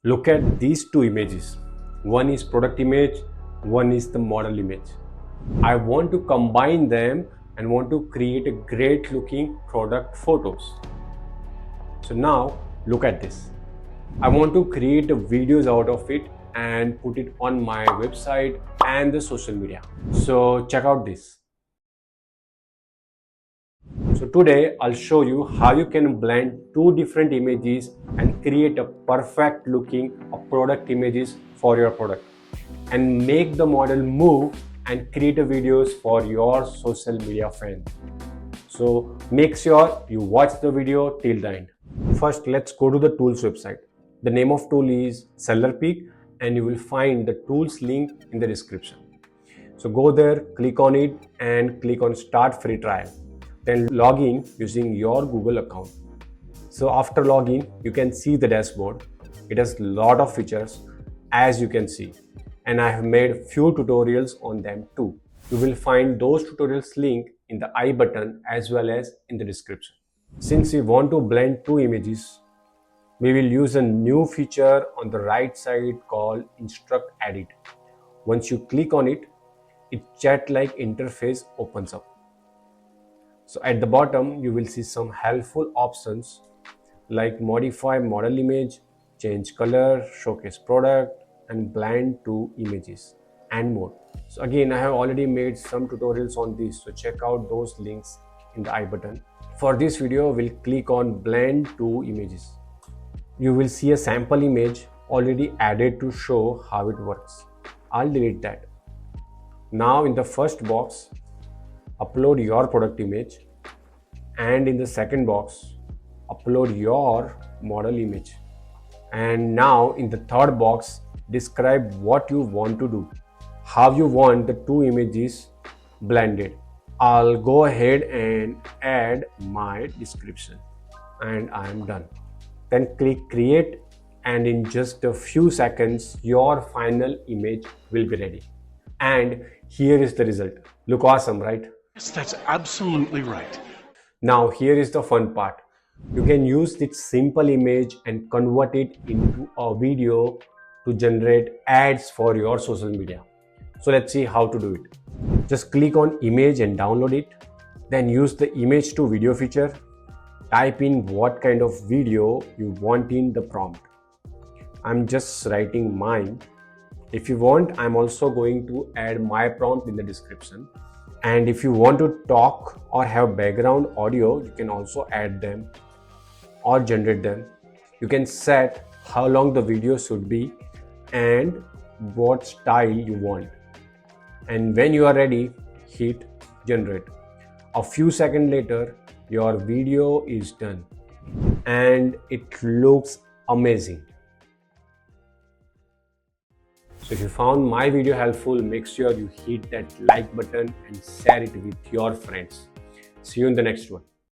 Look at these two images. One is product image, one is the model image. I want to combine them and want to create a great looking product photos. So now look at this. I want to create videos out of it and put it on my website and the social media. So check out this. So today I'll show you how you can blend two different images and create a perfect looking product images for your product and make the model move and create videos for your social media fans. So make sure you watch the video till the end. First, let's go to the tools website. The name of tool is Sellerpic and you will find the tools link in the description. So go there, click on it and click on start free trial. Then log in using your Google account. So after login, you can see the dashboard. It has a lot of features as you can see. And I have made few tutorials on them too. You will find those tutorials link in the I button as well as in the description. Since we want to blend two images, we will use a new feature on the right side called Instruct Edit. Once you click on it, its chat-like interface opens up. So at the bottom, you will see some helpful options like modify model image, change color, showcase product, and blend two images and more. So again, I have already made some tutorials on this, so check out those links in the I button. For this video, we'll click on blend two images. You will see a sample image already added to show how it works. I'll delete that. Now in the first box, upload your product image, and in the second box, upload your model image. And now in the third box, describe what you want to do, how you want the two images blended. I'll go ahead and add my description and I am done. Then click create and in just a few seconds, your final image will be ready. And here is the result. Look awesome, right? Yes, that's absolutely right. Now here is the fun part. You can use this simple image and convert it into a video to generate ads for your social media. So let's see how to do it. Just click on image and download it. Then use the image to video feature. Type in what kind of video you want in the prompt. I'm just writing mine. If you want, I'm also going to add my prompt in the description. And if you want to talk or have background audio, you can also add them or generate them. You can set how long the video should be and what style you want. And when you are ready, hit generate. A few seconds later, your video is done and it looks amazing. So if you found my video helpful, make sure you hit that like button and share it with your friends. See you in the next one.